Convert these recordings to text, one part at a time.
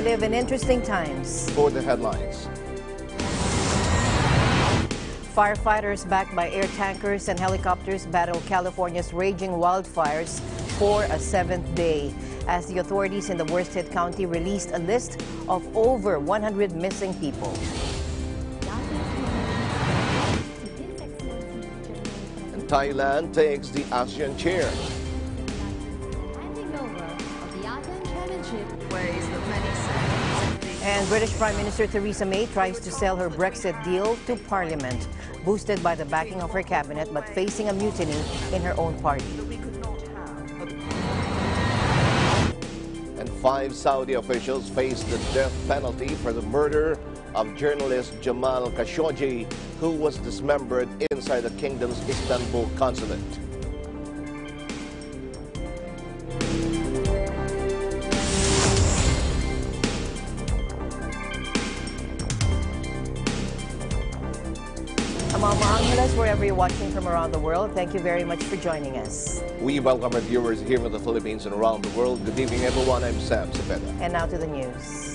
We live in interesting times. For the headlines. Firefighters backed by air tankers and helicopters battle California's raging wildfires for a 7th day, as the authorities in the worst-hit county released a list of over 100 missing people. And Thailand takes the ASEAN chair. Handing over of the ASEAN Chairmanship ways that many say. And British Prime Minister Theresa May tries to sell her Brexit deal to Parliament, boosted by the backing of her cabinet but facing a mutiny in her own party. And 5 Saudi officials face the death penalty for the murder of journalist Jamal Khashoggi, who was dismembered inside the kingdom's Istanbul consulate. Mama Angeles, wherever you're watching from around the world, thank you very much for joining us. We welcome our viewers here in the Philippines and around the world. Good evening, everyone. I'm Sam Cepeda. And now to the news.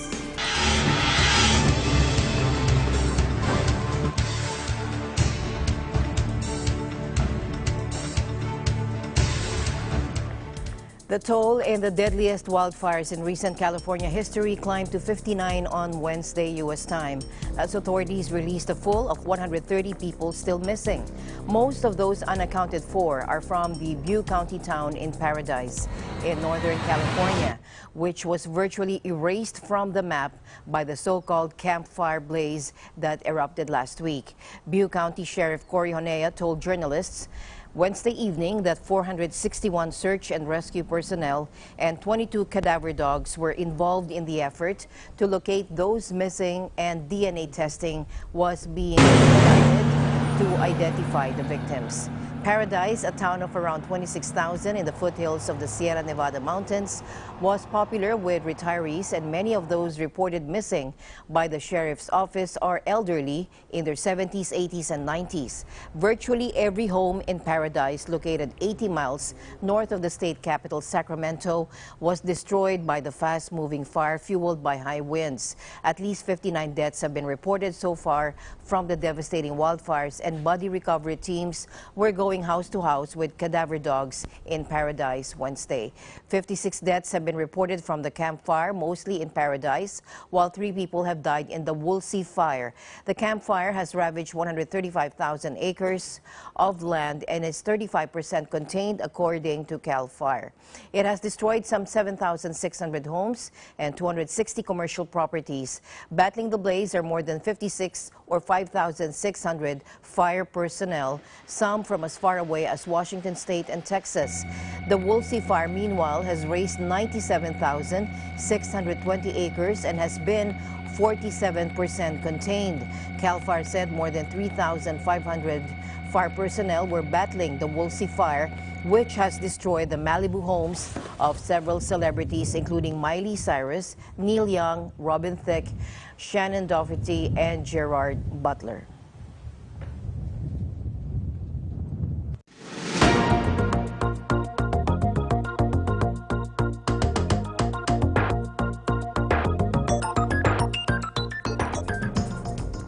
The toll in the deadliest wildfires in recent California history climbed to 59 on Wednesday, U.S. time, as authorities released a full of 130 people still missing. Most of those unaccounted for are from the Butte County town in Paradise in Northern California, which was virtually erased from the map by the so-called Camp Fire blaze that erupted last week. Butte County Sheriff Cory Honea told journalists Wednesday evening that 461 search and rescue personnel and 22 cadaver dogs were involved in the effort to locate those missing, and DNA testing was being conducted to identify the victims. Paradise, a town of around 26,000 in the foothills of the Sierra Nevada mountains, was popular with retirees, and many of those reported missing by the sheriff's office are elderly in their 70s, 80s, and 90s. Virtually every home in Paradise, located 80 miles north of the state capital, Sacramento, was destroyed by the fast-moving fire fueled by high winds. At least 59 deaths have been reported so far from the devastating wildfires, and body recovery teams were going house to house with cadaver dogs in Paradise Wednesday. 56 deaths have been reported from the Camp Fire, mostly in Paradise, while 3 people have died in the Woolsey Fire. The Camp Fire has ravaged 135,000 acres of land and is 35% contained, according to CAL FIRE. It has destroyed some 7,600 homes and 260 commercial properties. Battling the blaze are more than 56 or 5,600 fire personnel, some from as far away as Washington State and Texas. The Woolsey Fire, meanwhile, has razed 97,620 acres and has been 47% contained. CAL FIRE said more than 3,500 fire personnel were battling the Woolsey Fire, which has destroyed the Malibu homes of several celebrities, including Miley Cyrus, Neil Young, Robin Thicke, Shannon Doherty, and Gerard Butler.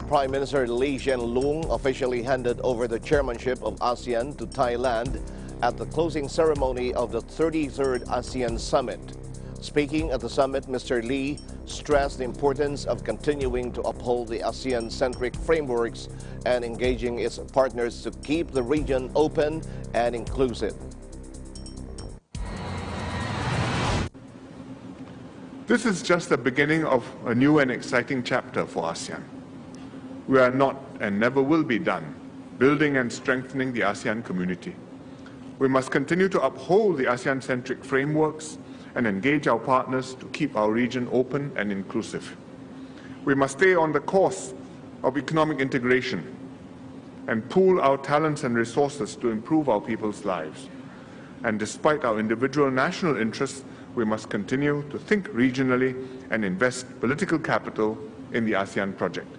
Prime Minister Lee Hsien Loong officially handed over the chairmanship of ASEAN to Thailand at the closing ceremony of the 33rd ASEAN Summit. Speaking at the summit, Mr. Lee stressed the importance of continuing to uphold the ASEAN-centric frameworks and engaging its partners to keep the region open and inclusive. This is just the beginning of a new and exciting chapter for ASEAN. We are not and never will be done building and strengthening the ASEAN community. We must continue to uphold the ASEAN-centric frameworks and engage our partners to keep our region open and inclusive. We must stay on the course of economic integration and pool our talents and resources to improve our people's lives. And despite our individual national interests, we must continue to think regionally and invest political capital in the ASEAN project.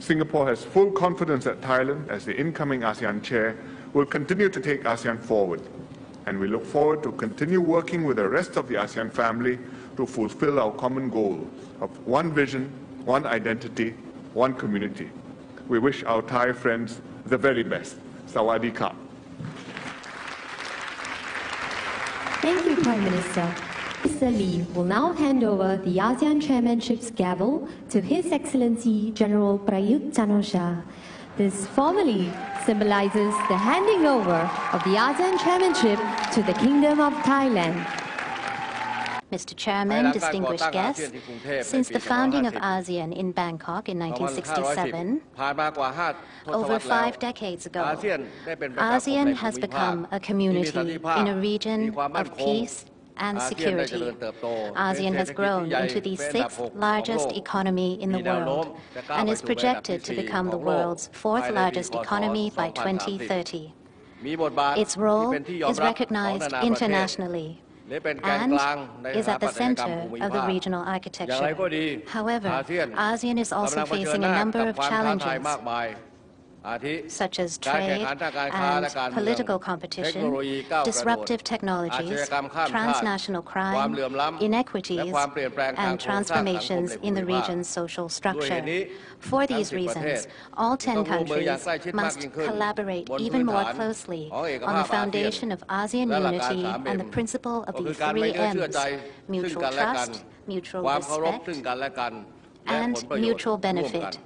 Singapore has full confidence that Thailand, as the incoming ASEAN chair, will continue to take ASEAN forward. And we look forward to continue working with the rest of the ASEAN family to fulfill our common goal of one vision, one identity, one community. We wish our Thai friends the very best. Sawadee Ka. Thank you, Prime Minister. Mr. Lee will now hand over the ASEAN Chairmanship's gavel to His Excellency General Prayut Chan-o-cha. This formally symbolizes the handing over of the ASEAN Chairmanship to the Kingdom of Thailand. Mr. Chairman, distinguished guests, since the founding of ASEAN in Bangkok in 1967, over 5 decades ago, ASEAN has become a community in a region of peace and security. ASEAN has grown into the 6th largest economy in the world and is projected to become the world's 4th largest economy by 2030. Its role is recognized internationally and is at the center of the regional architecture. However, ASEAN is also facing a number of challenges, such as trade and political competition, disruptive technologies, transnational crime, inequities, and transformations in the region's social structure. For these reasons, all 10 countries must collaborate even more closely on the foundation of ASEAN unity and the principle of the 3 M's: mutual trust, mutual respect, and mutual benefit.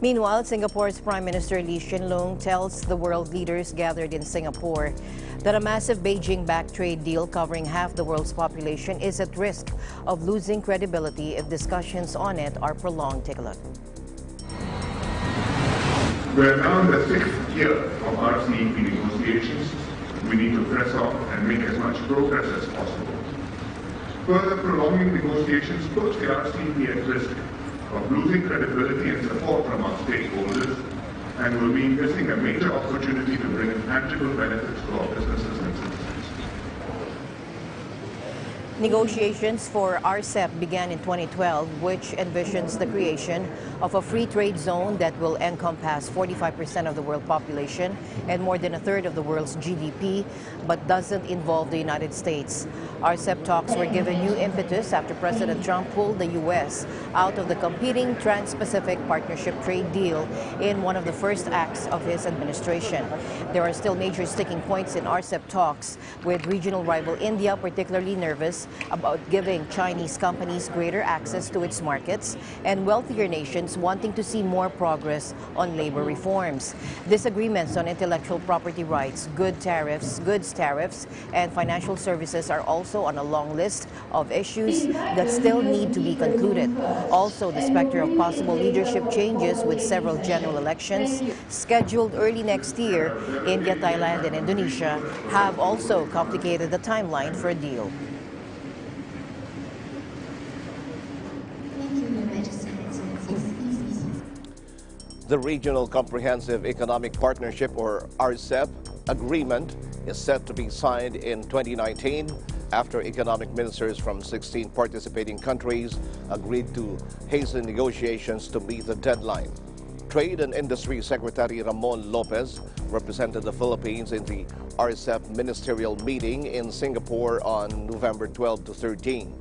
Meanwhile, Singapore's Prime Minister Lee Hsien Loong tells the world leaders gathered in Singapore that a massive Beijing-backed trade deal covering half the world's population is at risk of losing credibility if discussions on it are prolonged. Take a look. We are now in the 6th year of RCEP negotiations. We need to press on and make as much progress as possible. Further prolonging negotiations puts the RCEP at risk of losing credibility and support from our stakeholders, and will mean missing a major opportunity to bring tangible benefits to our businesses and citizens. Negotiations for RCEP began in 2012, which envisions the creation of a free trade zone that will encompass 45% of the world population and more than a third of the world's GDP, but doesn't involve the United States. RCEP talks were given new impetus after President Trump pulled the U.S. out of the competing Trans-Pacific Partnership trade deal in one of the first acts of his administration. There are still major sticking points in RCEP talks, with regional rival India particularly nervous about giving Chinese companies greater access to its markets and wealthier nations wanting to see more progress on labor reforms. Disagreements on intellectual property rights, goods tariffs, and financial services are also on a long list of issues that still need to be concluded. Also, the specter of possible leadership changes with several general elections scheduled early next year, India, Thailand, and Indonesia have also complicated the timeline for a deal. The Regional Comprehensive Economic Partnership, or RCEP, agreement is set to be signed in 2019 after economic ministers from 16 participating countries agreed to hasten negotiations to meet the deadline. Trade and Industry Secretary Ramon Lopez represented the Philippines in the RCEP ministerial meeting in Singapore on November 12 to 13.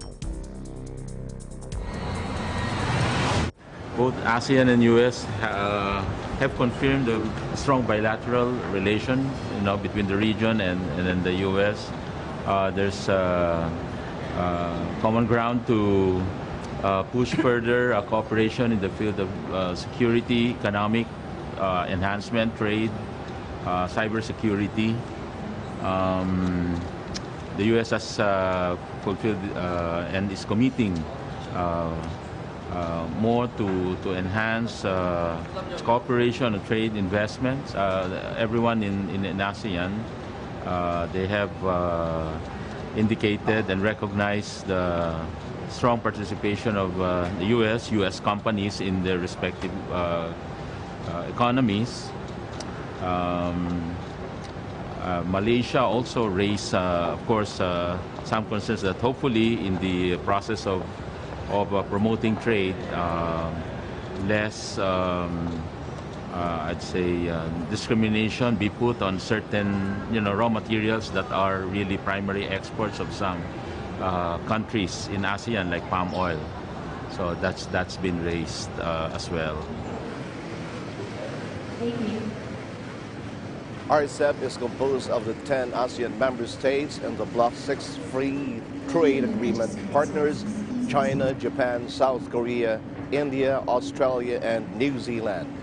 Both ASEAN and U.S. have confirmed a strong bilateral relation, between the region and the U.S. There's common ground to push further cooperation in the field of security, economic enhancement, trade, cybersecurity. The U.S. has fulfilled and is committing more to enhance cooperation and trade investments. Everyone in ASEAN, they have indicated and recognized the strong participation of the U.S. companies in their respective economies. Malaysia also raised, of course, some concerns that hopefully in the process of promoting trade, less I'd say, discrimination be put on certain, raw materials that are really primary exports of some countries in ASEAN, like palm oil. So that's been raised as well. RCEP is composed of the 10 ASEAN member states and the Bloc 6 Free Trade Agreement partners: China, Japan, South Korea, India, Australia, and New Zealand.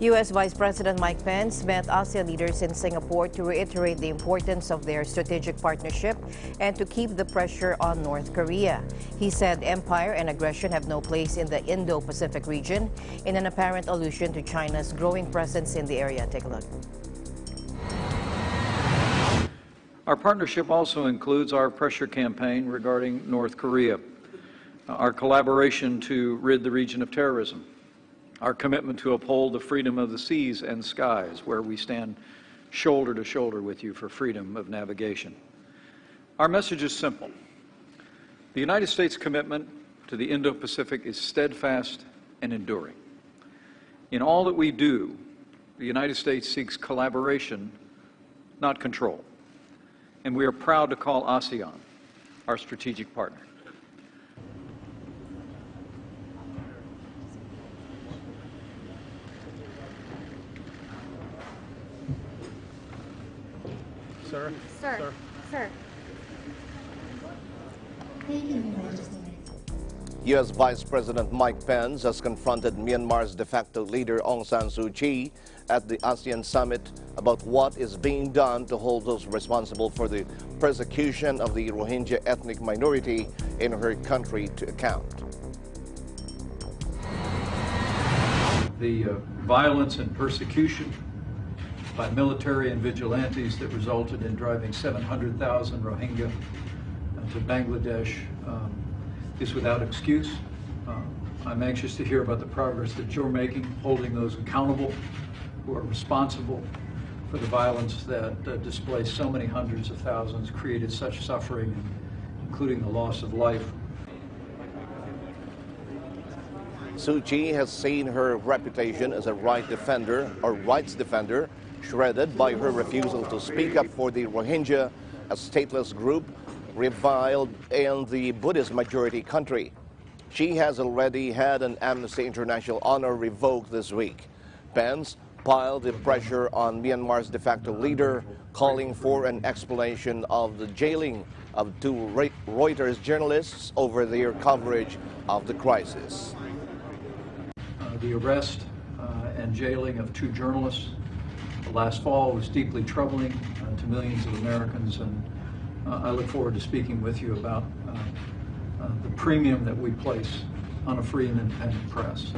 U.S. Vice President Mike Pence met ASEAN leaders in Singapore to reiterate the importance of their strategic partnership and to keep the pressure on North Korea. He said empire and aggression have no place in the Indo-Pacific region, in an apparent allusion to China's growing presence in the area. Take a look. Our partnership also includes our pressure campaign regarding North Korea, our collaboration to rid the region of terrorism, our commitment to uphold the freedom of the seas and skies, where we stand shoulder to shoulder with you for freedom of navigation. Our message is simple. The United States' commitment to the Indo-Pacific is steadfast and enduring. In all that we do, the United States seeks collaboration, not control. And we are proud to call ASEAN our strategic partner. Sir. Thank you, Your Majesty. U.S. Vice President Mike Pence has confronted Myanmar's de facto leader Aung San Suu Kyi at the ASEAN summit about what is being done to hold those responsible for the persecution of the Rohingya ethnic minority in her country to account. The violence and persecution by military and vigilantes that resulted in driving 700,000 Rohingya to Bangladesh is without excuse. I'm anxious to hear about the progress that you're making, holding those accountable who are responsible for the violence that displaced so many hundreds of thousands, created such suffering, including the loss of life. Suu Kyi has seen her reputation as a rights defender shredded by her refusal to speak up for the Rohingya, a stateless group reviled in the Buddhist majority country. She has already had an Amnesty International honor revoked this week. Pence piled the pressure on Myanmar's de facto leader, calling for an explanation of the jailing of 2 Reuters journalists over their coverage of the crisis. The arrest and jailing of 2 journalists last fall was deeply troubling to millions of Americans, and I look forward to speaking with you about the premium that we place on a free and independent press.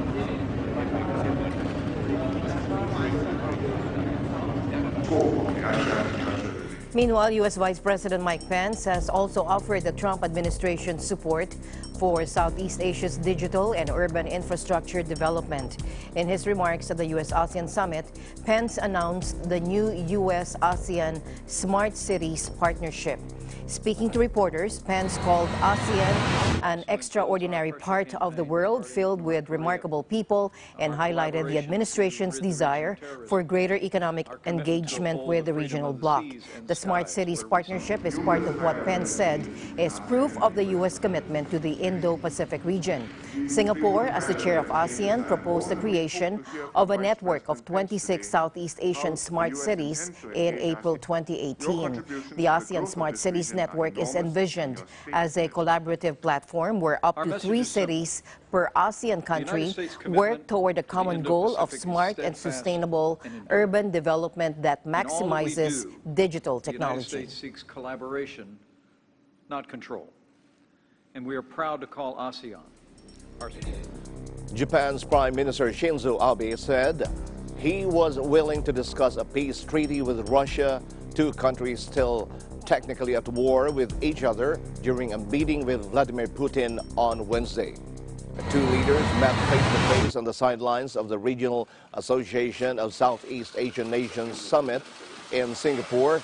Meanwhile, U.S. Vice President Mike Pence has also offered the Trump administration's support for Southeast Asia's digital and urban infrastructure development. In his remarks at the U.S.-ASEAN Summit, Pence announced the new U.S.-ASEAN Smart Cities Partnership. Speaking to reporters, Pence called ASEAN an extraordinary part of the world filled with remarkable people and highlighted the administration's desire for greater economic engagement with the regional bloc. The Smart Cities Partnership is part of what Pence said is proof of the U.S. commitment to the Indo-Pacific region. Singapore, as the chair of ASEAN, proposed the creation of a network of 26 Southeast Asian smart cities in April 2018. The ASEAN Smart Cities Network is envisioned as a collaborative platform where up to 3 cities per ASEAN country work toward a common goal of smart and sustainable urban development that maximizes digital technology. The United States seeks collaboration, not control. And we are proud to call ASEAN our Japan's Prime Minister Shinzo Abe said he was willing to discuss a peace treaty with Russia, 2 countries still technically at war with each other, during a meeting with Vladimir Putin on Wednesday. The 2 leaders met face-to-face on the sidelines of the Regional Association of Southeast Asian Nations Summit in Singapore,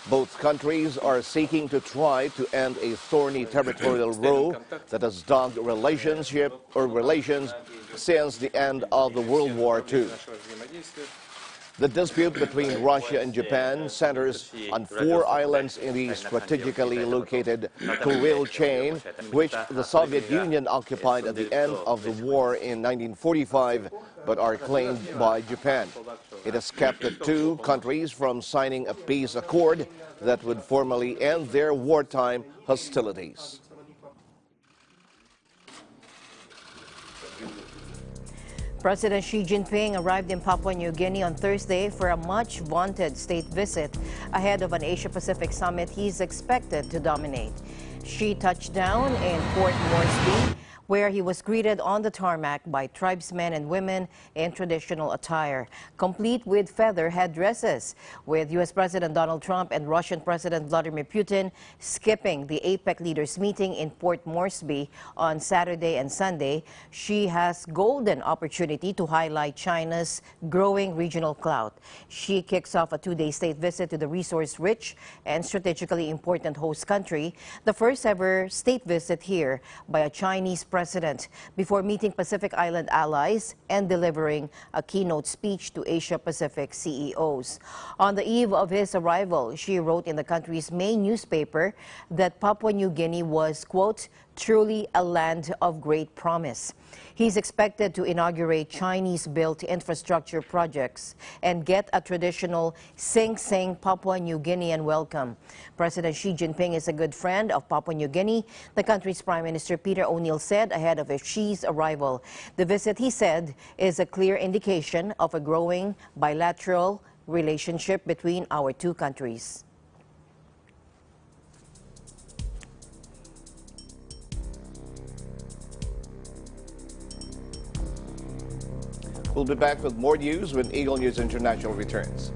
Both countries are seeking to try to end a thorny territorial row that has dogged relations since the end of the World War II. The dispute between Russia and Japan centers on 4 islands in the strategically located Kuril chain, which the Soviet Union occupied at the end of the war in 1945, but are claimed by Japan. It has kept the 2 countries from signing a peace accord that would formally end their wartime hostilities. President Xi Jinping arrived in Papua New Guinea on Thursday for a much-vaunted state visit ahead of an Asia-Pacific summit he's expected to dominate. Xi touched down in Port Moresby, where he was greeted on the tarmac by tribesmen and women in traditional attire, complete with feather headdresses, with U.S. President Donald Trump and Russian President Vladimir Putin skipping the APEC leaders meeting in Port Moresby on Saturday and Sunday. Xi has golden opportunity to highlight China's growing regional clout. Xi kicks off a 2-day state visit to the resource-rich and strategically important host country, the first ever state visit here by a Chinese president, before meeting Pacific Island allies and delivering a keynote speech to Asia-Pacific CEOs. On the eve of his arrival, Xi wrote in the country's main newspaper that Papua New Guinea was, quote, truly a land of great promise. He's expected to inaugurate Chinese-built infrastructure projects and get a traditional Sing Sing Papua New Guinean welcome. President Xi Jinping is a good friend of Papua New Guinea, the country's Prime Minister Peter O'Neill said ahead of Xi's arrival. The visit, he said, is a clear indication of a growing bilateral relationship between our 2 countries. We'll be back with more news when Eagle News International returns.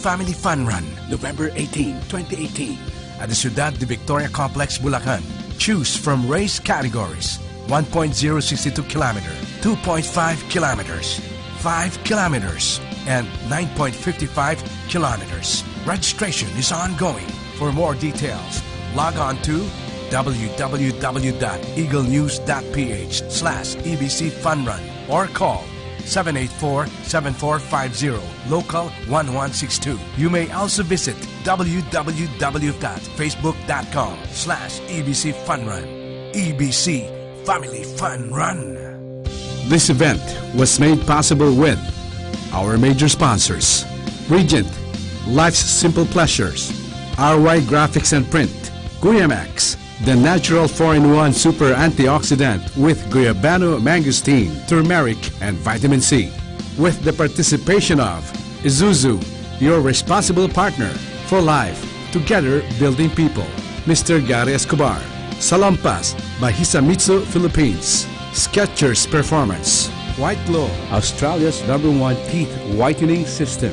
Family Fun Run, November 18, 2018, at the Ciudad de Victoria Complex, Bulacan. Choose from race categories: 1.062 kilometer, 2.5 kilometers, 5 kilometers, and 9.55 kilometers. Registration is ongoing. For more details, log on to www.eaglenews.ph/EBC-Funrun or call 784-7450, local 1162. You may also visit www.facebook.com/EBC-Funrun. EBC Family Fun Run. This event was made possible with our major sponsors: Regent, Life's Simple Pleasures, RY Graphics and Print, Guyamax, the natural 4-in-1 super antioxidant with guayabano, mangosteen, turmeric, and vitamin C. With the participation of Isuzu, your responsible partner for life, together building people. Mr. Gary Escobar. Salonpas by Hisamitsu Philippines. Skechers Performance. White Glow, Australia's #1 teeth whitening system.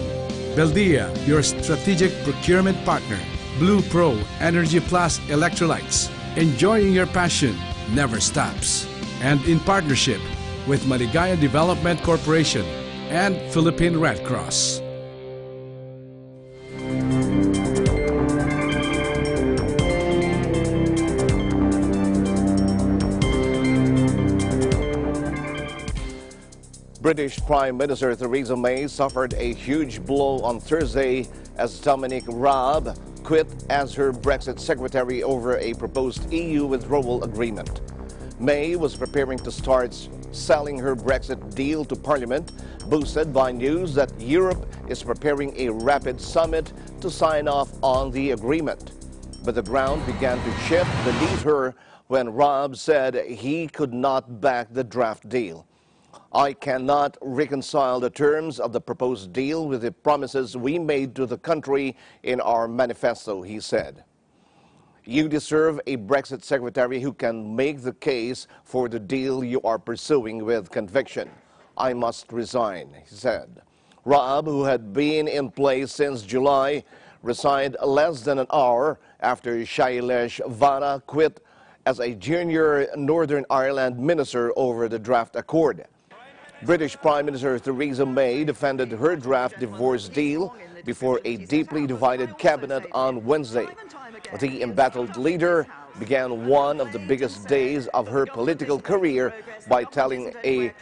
Beldia, your strategic procurement partner. Blue Pro Energy Plus Electrolytes. Enjoying your passion never stops. And in partnership with Maligaya Development Corporation and Philippine Red Cross. British Prime Minister Theresa May suffered a huge blow on Thursday as Dominic Raab quit as her Brexit secretary over a proposed EU withdrawal agreement. May was preparing to start selling her Brexit deal to Parliament, boosted by news that Europe is preparing a rapid summit to sign off on the agreement. But the ground began to shift beneath her when Raab said he could not back the draft deal. I cannot reconcile the terms of the proposed deal with the promises we made to the country in our manifesto, he said. You deserve a Brexit secretary who can make the case for the deal you are pursuing with conviction. I must resign, he said. Raab, who had been in place since July, resigned less than an hour after Shailesh Vara quit as a junior Northern Ireland minister over the draft accord. British Prime Minister Theresa May defended her draft divorce deal before a deeply divided cabinet on Wednesday. The embattled leader began one of the biggest days of her political career by telling a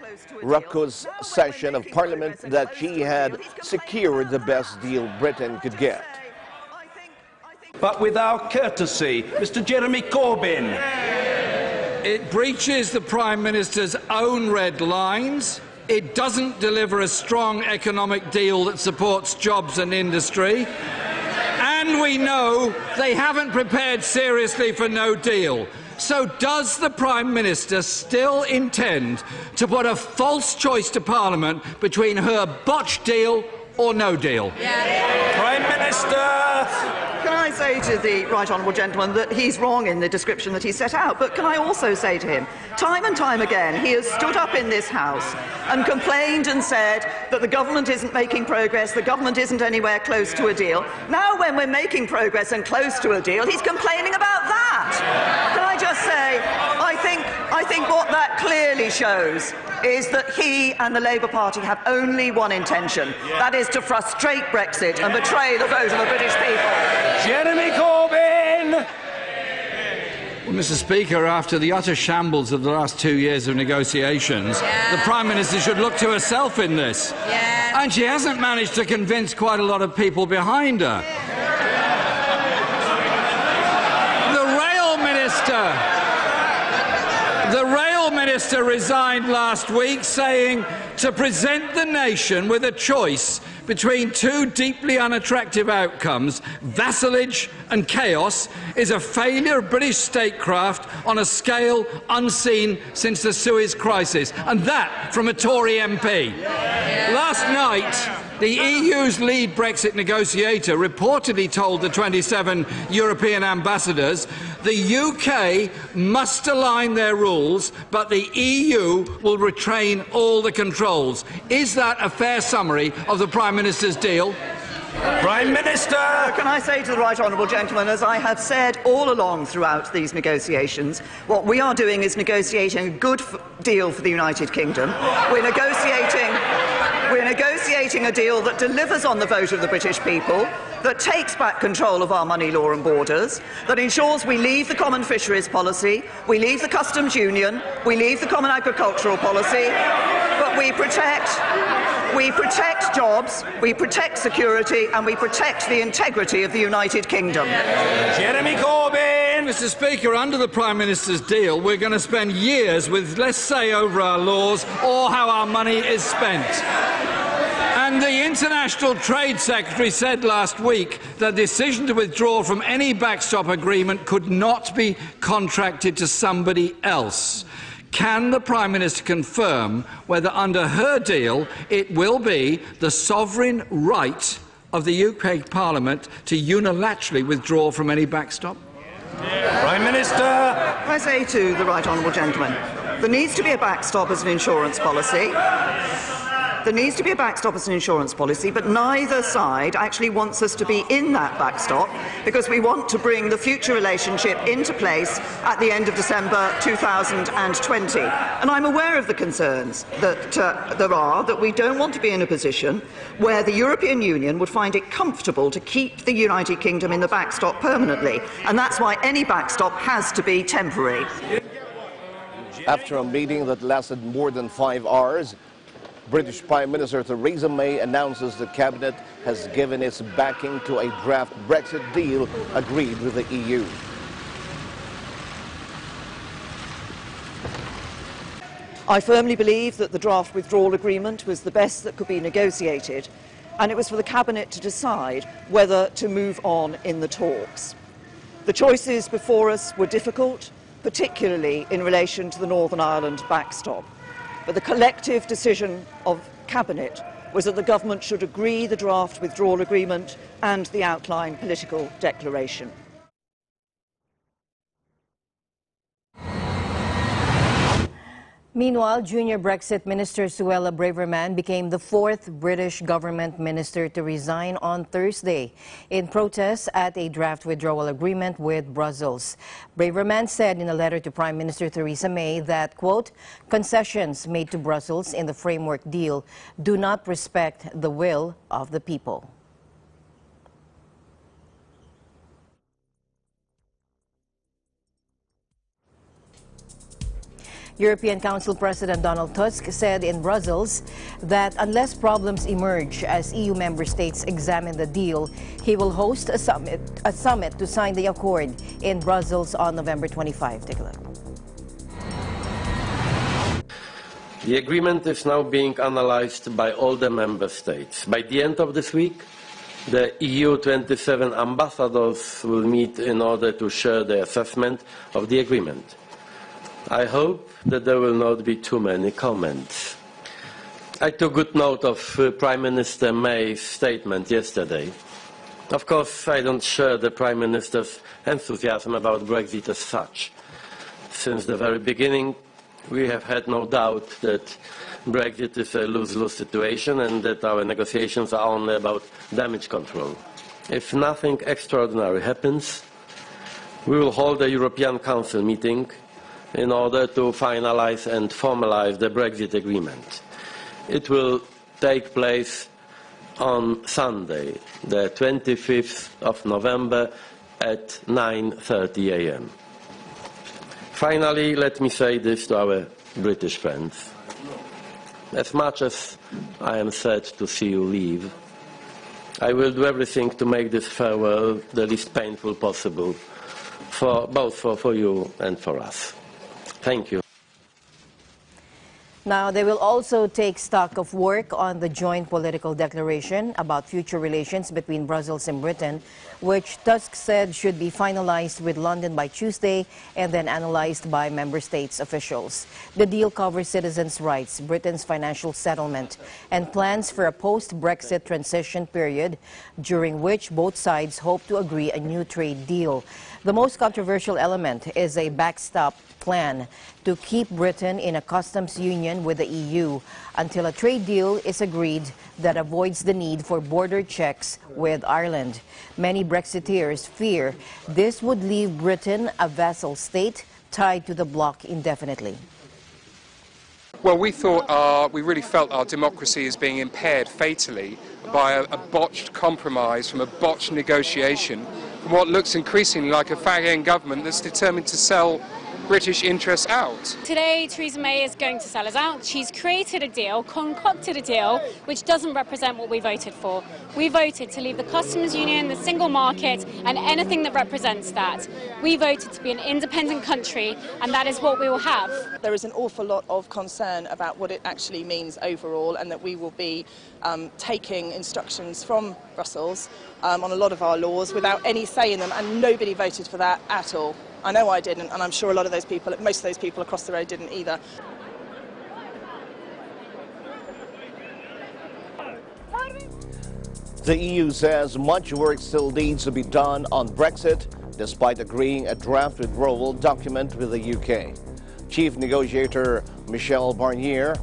raucous session of Parliament that she had secured the best deal Britain could get. But without courtesy, Mr. Jeremy Corbyn. It breaches the Prime Minister's own red lines. It doesn't deliver a strong economic deal that supports jobs and industry. And we know they haven't prepared seriously for no deal. So does the Prime Minister still intend to put a false choice to Parliament between her botched deal or no deal? Yeah. Prime Minister! Can I say to the right honourable gentleman that he's wrong in the description that he set out, but can I also say to him, time and time again, he has stood up in this House and complained and said that the government isn't making progress, the government isn't anywhere close to a deal. Now when we're making progress and close to a deal, he's complaining about that. Can I just say, I think what that clearly shows is that he and the Labour Party have only one intention, that is to frustrate Brexit and betray the vote of the British people. Jeremy Corbyn! Well, Mr. Speaker, after the utter shambles of the last 2 years of negotiations, the Prime Minister should look to herself in this. And she hasn't managed to convince quite a lot of people behind her. The Rail Minister resigned last week, saying to present the nation with a choice between two deeply unattractive outcomes, vassalage and chaos, is a failure of British statecraft on a scale unseen since the Suez Crisis, and that from a Tory MP. Last night, the EU's lead Brexit negotiator reportedly told the 27 European ambassadors the UK must align their rules, but the EU will retain all the controls. Is that a fair summary of the Prime Minister's deal? Prime Minister! Can I say to the right honourable gentleman, as I have said all along throughout these negotiations, what we are doing is negotiating a good deal for the United Kingdom. We're negotiating a deal that delivers on the vote of the British people, that takes back control of our money law and borders, that ensures we leave the common fisheries policy, we leave the customs union, we leave the common agricultural policy, but we protect jobs, we protect security, and we protect the integrity of the United Kingdom. Jeremy Corbyn! Mr. Speaker, under the Prime Minister's deal, we're going to spend years with less say over our laws or how our money is spent. And the International Trade Secretary said last week that the decision to withdraw from any backstop agreement could not be contracted to somebody else. Can the Prime Minister confirm whether under her deal it will be the sovereign right of the UK Parliament to unilaterally withdraw from any backstop? Prime Minister! I say to the right honourable gentleman, there needs to be a backstop as an insurance policy. There needs to be a backstop as an insurance policy, but neither side actually wants us to be in that backstop because we want to bring the future relationship into place at the end of December 2020. And I'm aware of the concerns that there are, that we don't want to be in a position where the European Union would find it comfortable to keep the United Kingdom in the backstop permanently. And that's why any backstop has to be temporary. After a meeting that lasted more than 5 hours, British Prime Minister Theresa May announces the cabinet has given its backing to a draft Brexit deal agreed with the EU. I firmly believe that the draft withdrawal agreement was the best that could be negotiated, and it was for the cabinet to decide whether to move on in the talks. The choices before us were difficult, particularly in relation to the Northern Ireland backstop. But the collective decision of Cabinet was that the government should agree the draft withdrawal agreement and the outline political declaration. Meanwhile, junior Brexit Minister Suella Braverman became the 4th British government minister to resign on Thursday in protest at a draft withdrawal agreement with Brussels. Braverman said in a letter to Prime Minister Theresa May that, quote, concessions made to Brussels in the framework deal do not respect the will of the people. European Council President Donald Tusk said in Brussels that unless problems emerge as EU member states examine the deal, he will host a summit to sign the accord in Brussels on November 25. Take a look. The agreement is now being analyzed by all the member states. By the end of this week, the EU 27 ambassadors will meet in order to share their assessment of the agreement. I hope that there will not be too many comments. I took good note of Prime Minister May's statement yesterday. Of course, I don't share the Prime Minister's enthusiasm about Brexit as such. Since the very beginning, we have had no doubt that Brexit is a lose-lose situation and that our negotiations are only about damage control. If nothing extraordinary happens, we will hold a European Council meeting in order to finalize and formalize the Brexit agreement. It will take place on Sunday, the 25th of November at 9:30 a.m. Finally, let me say this to our British friends. As much as I am sad to see you leave, I will do everything to make this farewell the least painful possible, both for you and for us. Thank you. Now, they will also take stock of work on the joint political declaration about future relations between Brussels and Britain, which Tusk said should be finalized with London by Tuesday and then analyzed by member states officials. The deal covers citizens' rights, Britain's financial settlement, and plans for a post-Brexit transition period during which both sides hope to agree a new trade deal. The most controversial element is a backstop plan to keep Britain in a customs union with the EU until a trade deal is agreed that avoids the need for border checks with Ireland. Many Brexiteers fear this would leave Britain a vassal state tied to the bloc indefinitely. Well, we really felt our democracy is being impaired fatally by a botched compromise from a botched negotiation from what looks increasingly like a fag-end government that's determined to sell British interests out. Today, Theresa May is going to sell us out. She's created a deal, concocted a deal, which doesn't represent what we voted for. We voted to leave the customs union, the single market, and anything that represents that. We voted to be an independent country, and that is what we will have. There is an awful lot of concern about what it actually means overall, and that we will be taking instructions from Brussels on a lot of our laws without any say in them, and nobody voted for that at all. I know I didn't, and I'm sure a lot of those people, most of those people across the road didn't either. The EU says much work still needs to be done on Brexit, despite agreeing a draft withdrawal document with the UK. Chief negotiator Michel Barnier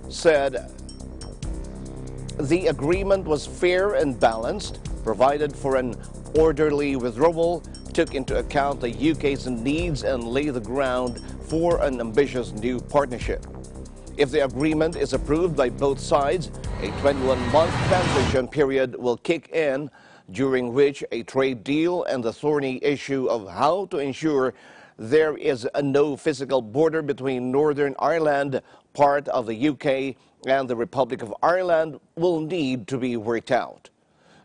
said the agreement was fair and balanced, provided for an orderly withdrawal, took into account the UK's needs and laid the ground for an ambitious new partnership. If the agreement is approved by both sides, a 21-month transition period will kick in, during which a trade deal and the thorny issue of how to ensure there is no physical border between Northern Ireland, part of the UK, and the Republic of Ireland will need to be worked out.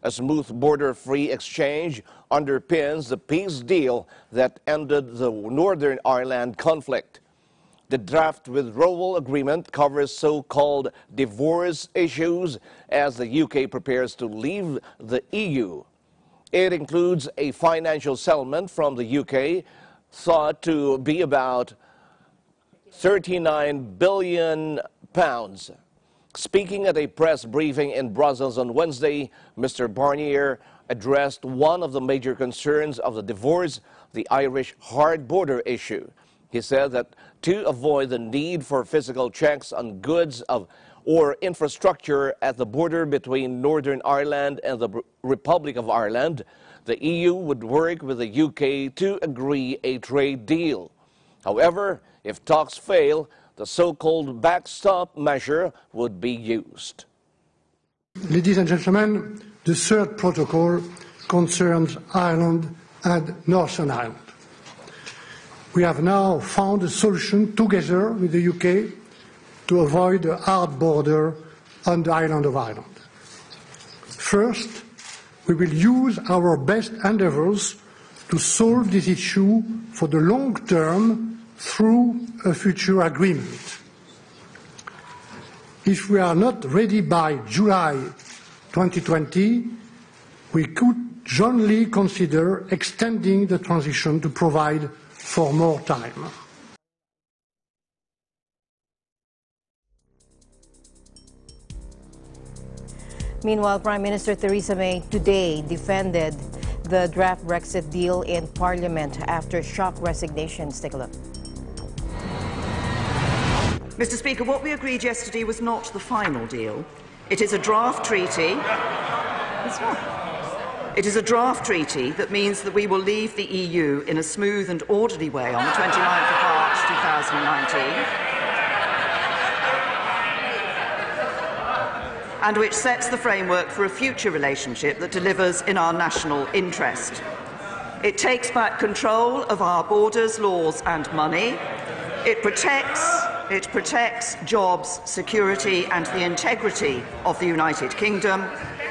A smooth border-free exchange underpins the peace deal that ended the Northern Ireland conflict. The draft withdrawal agreement covers so-called divorce issues as the UK prepares to leave the EU. It includes a financial settlement from the UK, thought to be about £39 billion. Speaking at a press briefing in Brussels on Wednesday, Mr. Barnier addressed one of the major concerns of the divorce, the Irish hard border issue. He said that to avoid the need for physical checks on goods or infrastructure at the border between Northern Ireland and the Republic of Ireland, the EU would work with the UK to agree a trade deal. However, if talks fail, the so-called backstop measure would be used. Ladies and gentlemen, the third protocol concerns Ireland and Northern Ireland. We have now found a solution together with the UK to avoid a hard border on the island of Ireland. First, we will use our best endeavours to solve this issue for the long term through a future agreement. If we are not ready by July 2020, we could jointly consider extending the transition to provide for more time. Meanwhile, Prime Minister Theresa May today defended the draft Brexit deal in Parliament after shock resignations. Take a look. Mr. Speaker, what we agreed yesterday was not the final deal. It is a draft treaty. It's not. It is a draft treaty that means that we will leave the EU in a smooth and orderly way on the 29th of March 2019, and which sets the framework for a future relationship that delivers in our national interest. It takes back control of our borders, laws and money. It protects jobs, security and the integrity of the United Kingdom,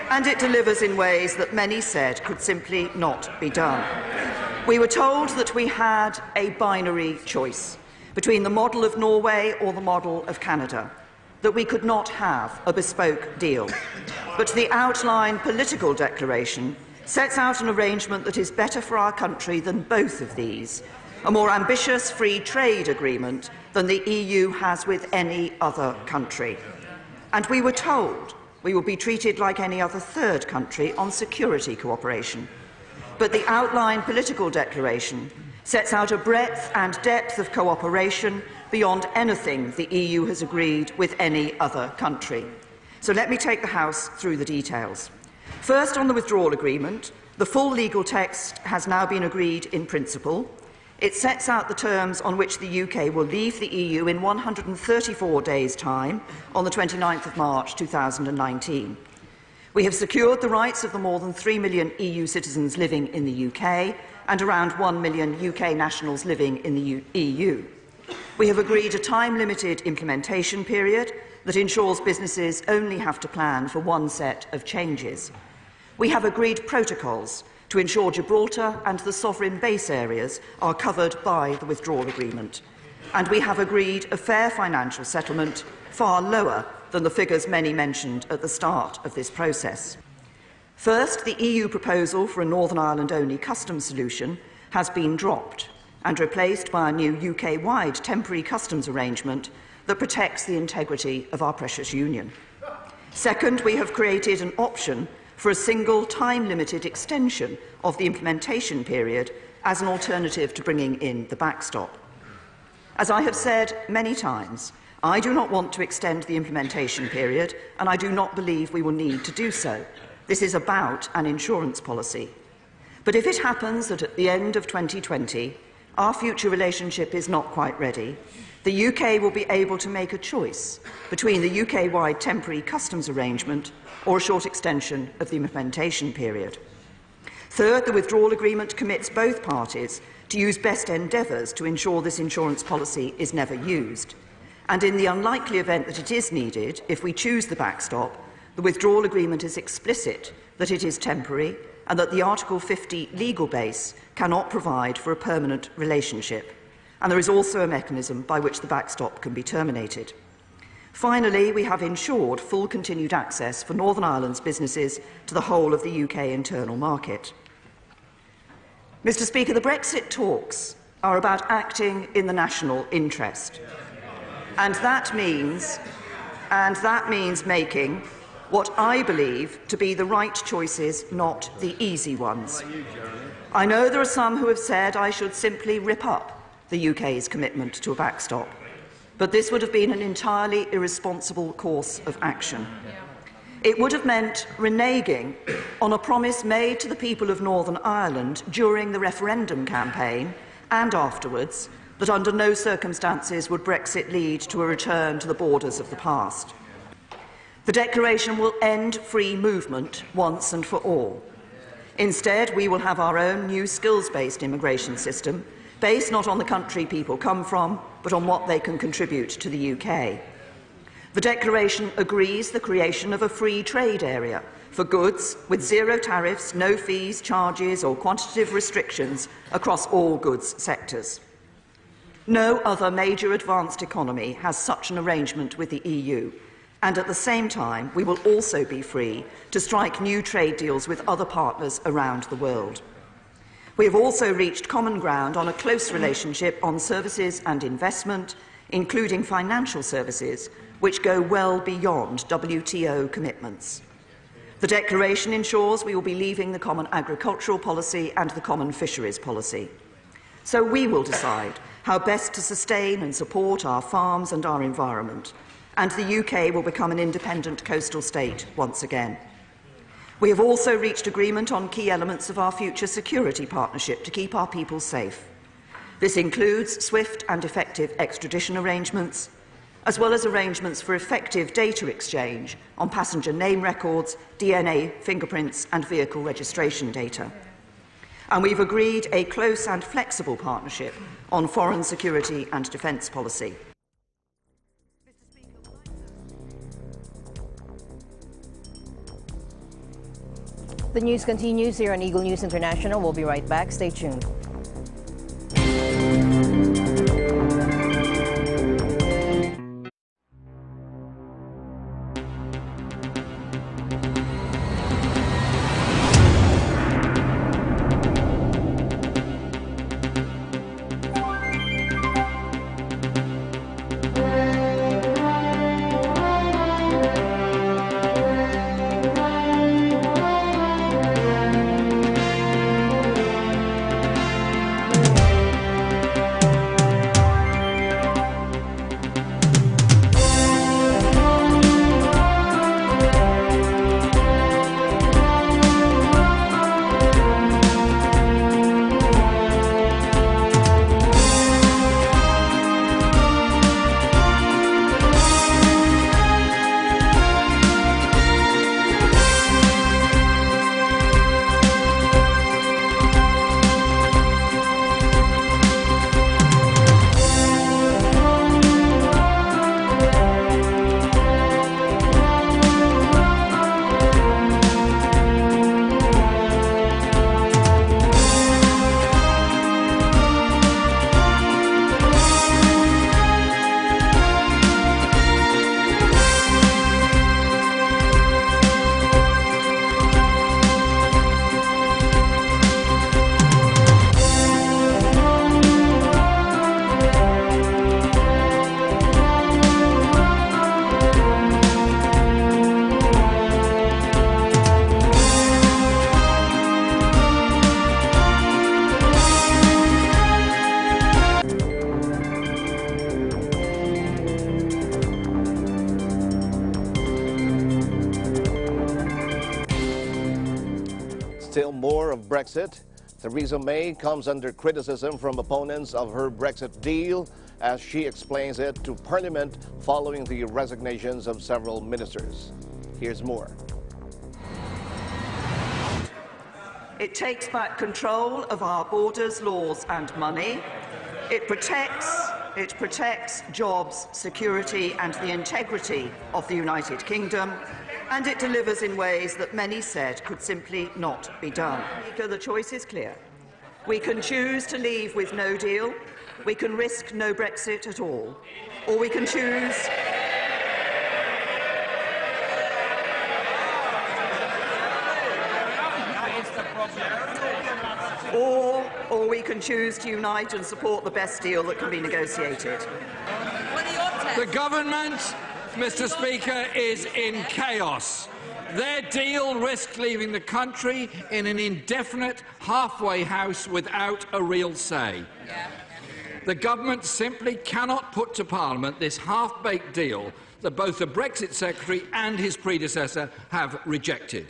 and it delivers in ways that many said could simply not be done. We were told that we had a binary choice between the model of Norway or the model of Canada, that we could not have a bespoke deal. But the outline political declaration sets out an arrangement that is better for our country than both of these, a more ambitious free trade agreement than the EU has with any other country. And we were told we will be treated like any other third country on security cooperation. But the outline political declaration sets out a breadth and depth of cooperation beyond anything the EU has agreed with any other country. So let me take the House through the details. First, on the withdrawal agreement, the full legal text has now been agreed in principle. It sets out the terms on which the UK will leave the EU in 134 days' time on the 29th of March 2019. We have secured the rights of the more than 3 million EU citizens living in the UK and around 1 million UK nationals living in the EU. We have agreed a time-limited implementation period that ensures businesses only have to plan for one set of changes. We have agreed protocols to ensure Gibraltar and the sovereign base areas are covered by the withdrawal agreement. And we have agreed a fair financial settlement far lower than the figures many mentioned at the start of this process. First, the EU proposal for a Northern Ireland-only customs solution has been dropped and replaced by a new UK-wide temporary customs arrangement that protects the integrity of our precious union. Second, we have created an option for a single time-limited extension of the implementation period as an alternative to bringing in the backstop. As I have said many times, I do not want to extend the implementation period, and I do not believe we will need to do so. This is about an insurance policy. But if it happens that at the end of 2020, our future relationship is not quite ready, the UK will be able to make a choice between the UK-wide temporary customs arrangement or a short extension of the implementation period. Third, the withdrawal agreement commits both parties to use best endeavours to ensure this insurance policy is never used. And in the unlikely event that it is needed, if we choose the backstop, the withdrawal agreement is explicit that it is temporary and that the Article 50 legal base cannot provide for a permanent relationship. And there is also a mechanism by which the backstop can be terminated. Finally, we have ensured full continued access for Northern Ireland's businesses to the whole of the UK internal market. Mr. Speaker, the Brexit talks are about acting in the national interest. And that means making what I believe to be the right choices, not the easy ones. I know there are some who have said I should simply rip up the UK's commitment to a backstop, but this would have been an entirely irresponsible course of action. It would have meant reneging on a promise made to the people of Northern Ireland during the referendum campaign and afterwards that under no circumstances would Brexit lead to a return to the borders of the past. The declaration will end free movement once and for all. Instead, we will have our own new skills-based immigration system, based not on the country people come from, but on what they can contribute to the UK. The declaration agrees the creation of a free trade area for goods with zero tariffs, no fees, charges or quantitative restrictions across all goods sectors. No other major advanced economy has such an arrangement with the EU, and at the same time we will also be free to strike new trade deals with other partners around the world. We have also reached common ground on a close relationship on services and investment, including financial services, which go well beyond WTO commitments. The declaration ensures we will be leaving the common agricultural policy and the common fisheries policy. So we will decide how best to sustain and support our farms and our environment, and the UK will become an independent coastal state once again. We have also reached agreement on key elements of our future security partnership to keep our people safe. This includes swift and effective extradition arrangements, as well as arrangements for effective data exchange on passenger name records, DNA, fingerprints and vehicle registration data. And we've agreed a close and flexible partnership on foreign security and defence policy. The news continues here on Eagle News International. We'll be right back. Stay tuned. Still more of Brexit. Theresa May comes under criticism from opponents of her Brexit deal as she explains it to Parliament following the resignations of several ministers. Here's more. It takes back control of our borders, laws and money. It protects jobs, security and the integrity of the United Kingdom, and it delivers in ways that many said could simply not be done. The choice is clear. We can choose to leave with no deal, we can risk no Brexit at all, or we can choose or we can choose to unite and support the best deal that can be negotiated. The government, Mr. Speaker, is in chaos. Their deal risks leaving the country in an indefinite halfway house without a real say. The government simply cannot put to Parliament this half-baked deal that both the Brexit Secretary and his predecessor have rejected.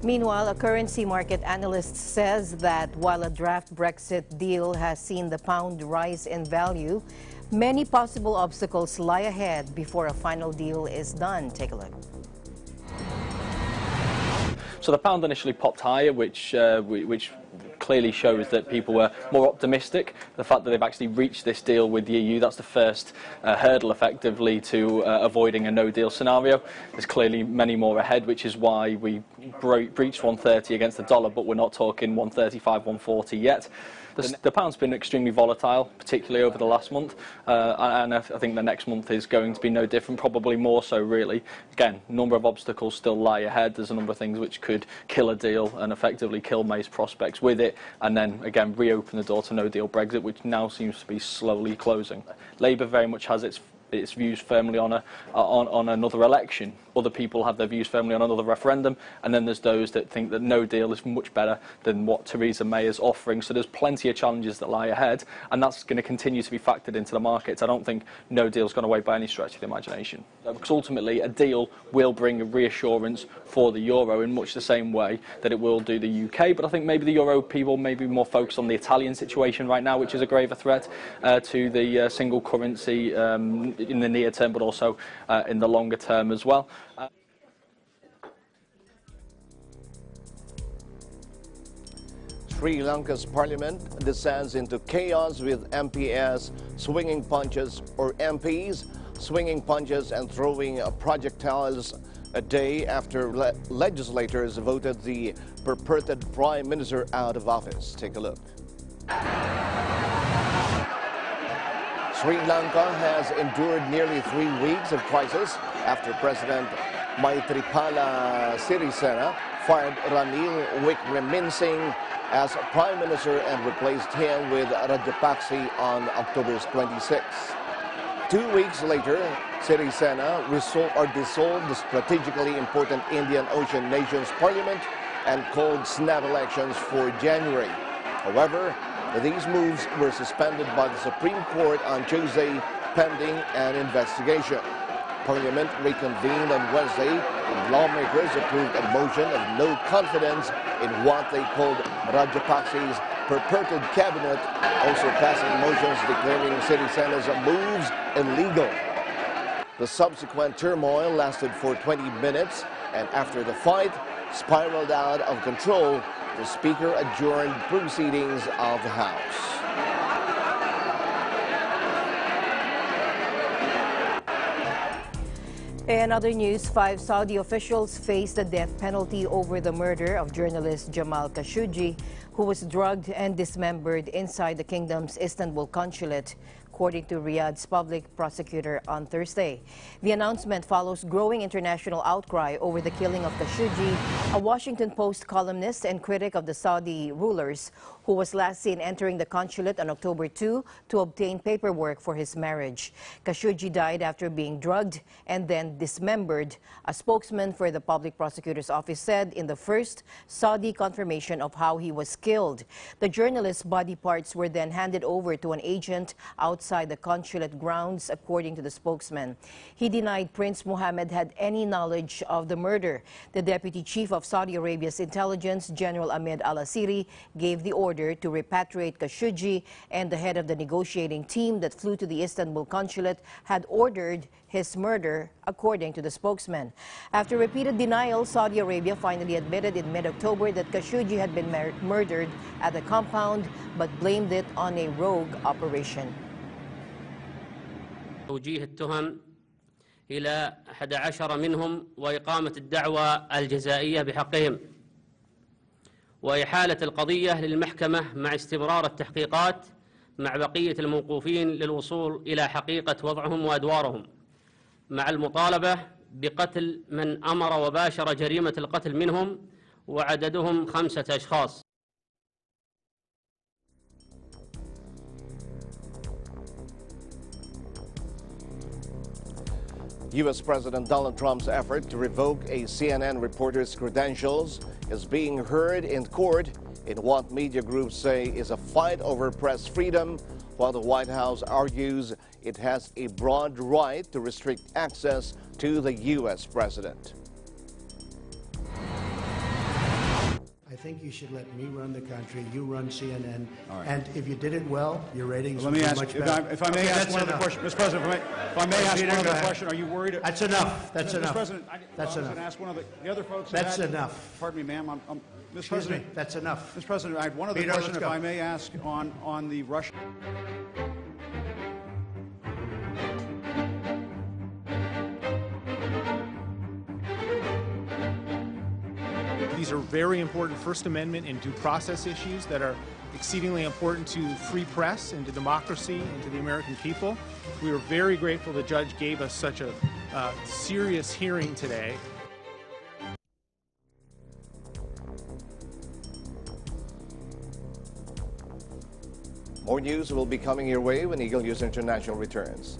Meanwhile, a currency market analyst says that while a draft Brexit deal has seen the pound rise in value, many possible obstacles lie ahead before a final deal is done. Take a look. So the pound initially popped higher, which clearly shows that people were more optimistic. The fact that they've actually reached this deal with the EU, that's the first hurdle effectively to avoiding a no-deal scenario. There's clearly many more ahead, which is why we breached 130 against the dollar, but we're not talking 135, 140 yet. The pound's been extremely volatile, particularly over the last month, and I think the next month is going to be no different, probably more so, really. Again, a number of obstacles still lie ahead. There's a number of things which could kill a deal and effectively kill May's prospects with it, and then, again, reopen the door to no-deal Brexit, which now seems to be slowly closing. Labour very much has its views firmly on another election. Other people have their views firmly on another referendum, and then there's those that think that no deal is much better than what Theresa May is offering. So there's plenty of challenges that lie ahead, and that's going to continue to be factored into the markets. I don't think no deal's gone away by any stretch of the imagination, because ultimately a deal will bring a reassurance for the euro in much the same way that it will do the UK. But I think maybe the euro people may be more focused on the Italian situation right now, which is a graver threat to the single currency in the near term, but also in the longer term as well. Sri Lanka's parliament descends into chaos with MPs swinging punches, or MPs swinging punches and throwing projectiles a day after legislators voted the purported prime minister out of office. Take a look. Sri Lanka has endured nearly 3 weeks of crisis after President Maithripala Sirisena fired Ranil Wickremesinghe as Prime Minister and replaced him with Rajapaksa on October 26. 2 weeks later, Sirisena dissolved the strategically important Indian Ocean Nations Parliament and called snap elections for January. However, these moves were suspended by the Supreme Court on Tuesday pending an investigation. Parliament reconvened on Wednesday and lawmakers approved a motion of no confidence in what they called Rajapaksa's purported cabinet, also passing motions declaring Sirisena's moves illegal. The subsequent turmoil lasted for 20 minutes, and after the fight spiraled out of control, the Speaker adjourned proceedings of the House. In other news, 5 Saudi officials face the death penalty over the murder of journalist Jamal Khashoggi, who was drugged and dismembered inside the kingdom's Istanbul consulate, according to Riyadh's public prosecutor on Thursday. The announcement follows growing international outcry over the killing of Khashoggi, a Washington Post columnist and critic of the Saudi rulers, who was last seen entering the consulate on October 2 to obtain paperwork for his marriage. Khashoggi died after being drugged and then dismembered, a spokesman for the public prosecutor's office said in the first Saudi confirmation of how he was killed. The journalist's body parts were then handed over to an agent outside outside the consulate grounds, according to the spokesman. He denied Prince Mohammed had any knowledge of the murder. The Deputy Chief of Saudi Arabia's intelligence, General Ahmed Al-Asiri, gave the order to repatriate Khashoggi, and the head of the negotiating team that flew to the Istanbul consulate had ordered his murder, according to the spokesman. After repeated denial, Saudi Arabia finally admitted in mid-October that Khashoggi had been murdered at the compound, but blamed it on a rogue operation. توجيه التهم إلى 11 منهم وإقامة الدعوى الجزائية بحقهم وإحالة القضية للمحكمة مع استمرار التحقيقات مع بقية الموقوفين للوصول إلى حقيقة وضعهم وأدوارهم، مع المطالبة بقتل من أمر وباشر جريمة القتل منهم وعددهم 5 أشخاص. U.S. President Donald Trump's effort to revoke a CNN reporter's credentials is being heard in court in what media groups say is a fight over press freedom, while the White House argues it has a broad right to restrict access to the U.S. president. I think you should let me run the country. You run CNN, right. And if you did it well, your ratings Let would me be ask, much better. if I may ask one other question, Mr. President, if I may ask one other question, are you worried? That's enough. That's Mr. enough. President, That's I was enough. going to ask one of the other folks. That's enough. Pardon me, ma'am. Mr. Excuse President, me. That's enough. Mr. President, I had one other Peter, question, let's if go. I may ask, on the Russian. These are very important First Amendment and due process issues that are exceedingly important to free press and to democracy and to the American people. We are very grateful the judge gave us such a serious hearing today. More news will be coming your way when Eagle News International returns.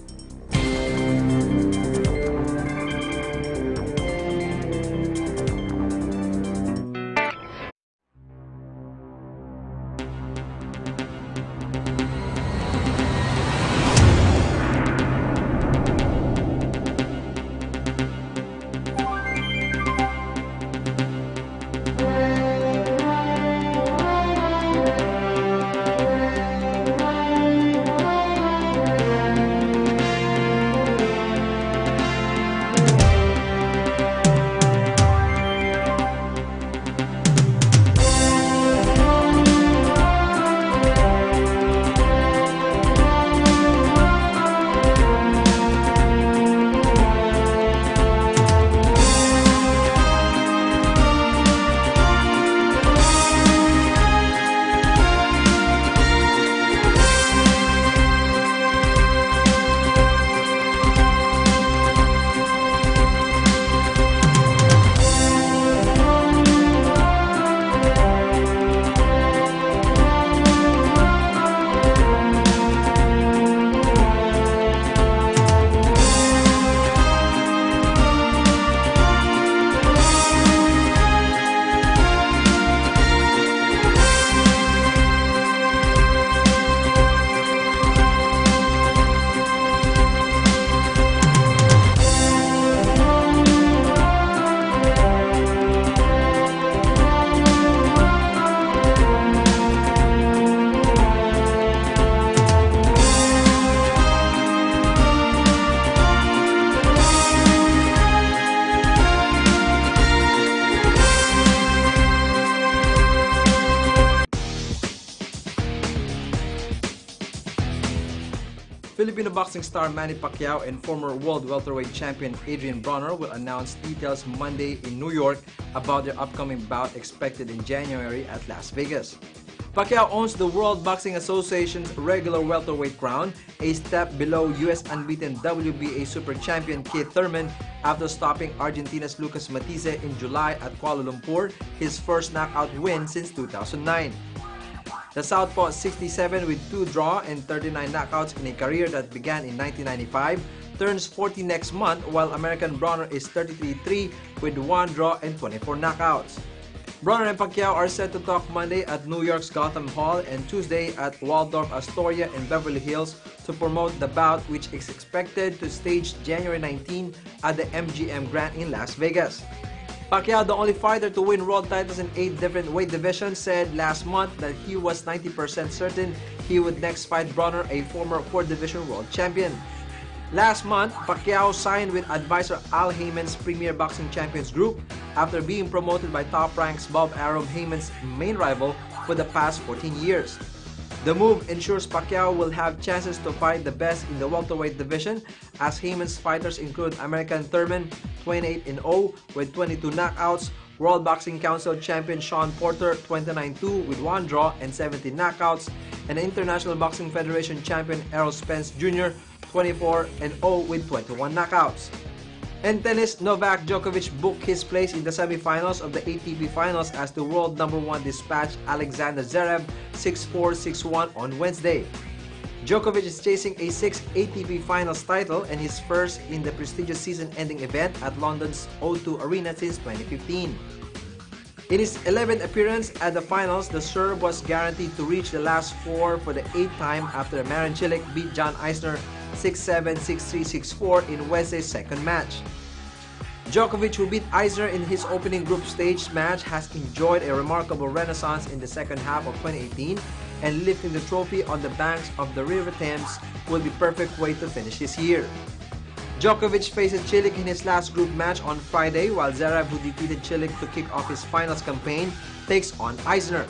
Filipino boxing star Manny Pacquiao and former world welterweight champion Adrian Broner will announce details Monday in New York about their upcoming bout expected in January at Las Vegas. Pacquiao owns the World Boxing Association's regular welterweight crown, a step below U.S. unbeaten WBA super champion Keith Thurman after stopping Argentina's Lucas Matisse in July at Kuala Lumpur, his first knockout win since 2009. The Southpaw 67 with 2 draw and 39 knockouts in a career that began in 1995 turns 40 next month, while American Broner is 33-3 with 1 draw and 24 knockouts. Bronner and Pacquiao are set to talk Monday at New York's Gotham Hall and Tuesday at Waldorf Astoria in Beverly Hills to promote the bout, which is expected to stage January 19 at the MGM Grand in Las Vegas. Pacquiao, the only fighter to win world titles in 8 different weight divisions, said last month that he was 90% certain he would next fight Bronner, a former 4-division world champion. Last month, Pacquiao signed with advisor Al Heyman's Premier Boxing Champions Group after being promoted by Top Rank's Bob Arum, Heyman's main rival for the past 14 years. The move ensures Pacquiao will have chances to fight the best in the welterweight division, as Heyman's fighters include American Thurman, 28-0 with 22 knockouts, World Boxing Council champion Sean Porter, 29-2 with 1 draw and 17 knockouts, and International Boxing Federation champion Errol Spence Jr., 24-0 with 21 knockouts. In tennis, Novak Djokovic booked his place in the semifinals of the ATP Finals as the world #1 dispatched Alexander Zverev 6-4, 6-1 on Wednesday. Djokovic is chasing a 6th ATP Finals title and his first in the prestigious season-ending event at London's O2 Arena since 2015. In his 11th appearance at the finals, the Serb was guaranteed to reach the last 4 for the 8th time after Marin Cilic beat John Isner 6-7, 6-3, 6-4 in Wednesday's second match. Djokovic, who beat Isner in his opening group stage match, has enjoyed a remarkable renaissance in the second half of 2018, and lifting the trophy on the banks of the River Thames will be the perfect way to finish this year. Djokovic faces Cilic in his last group match on Friday, while Zverev, who defeated Cilic to kick off his finals campaign, takes on Isner.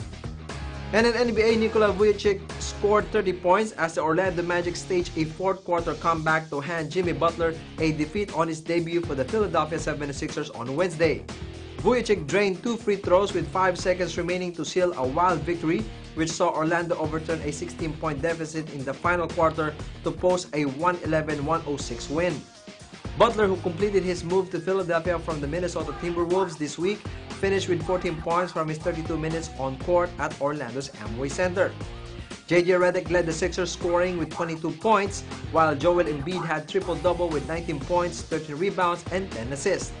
And in NBA, Nikola Vucevic scored 30 points as the Orlando Magic staged a fourth-quarter comeback to hand Jimmy Butler a defeat on his debut for the Philadelphia 76ers on Wednesday. Vucevic drained 2 free throws with 5 seconds remaining to seal a wild victory, which saw Orlando overturn a 16-point deficit in the final quarter to post a 111-106 win. Butler, who completed his move to Philadelphia from the Minnesota Timberwolves this week, finished with 14 points from his 32 minutes on court at Orlando's Amway Center. JJ Redick led the Sixers scoring with 22 points, while Joel Embiid had triple-double with 19 points, 13 rebounds, and 10 assists.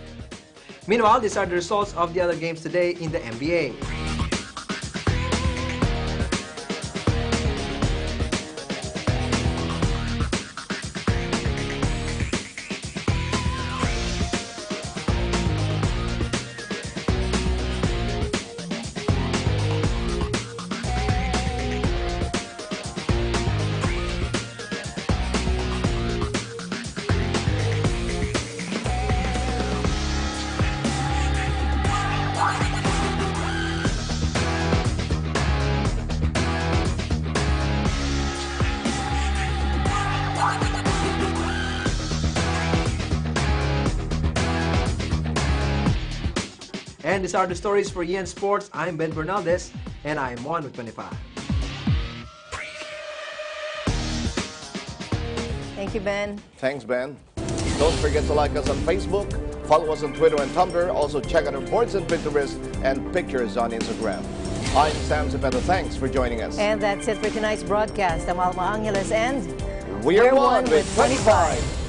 Meanwhile, these are the results of the other games today in the NBA. And these are the stories for EN Sports. I'm Ben Bernaldez, and I'm Juan with 25. Thank you, Ben. Thanks, Ben. Don't forget to like us on Facebook, follow us on Twitter and Tumblr. Also check out our boards on Pinterest and pictures on Instagram. I'm Sam Cepeda. Thanks for joining us. And that's it for tonight's broadcast. I'm Alma Angeles, and we're one with 25.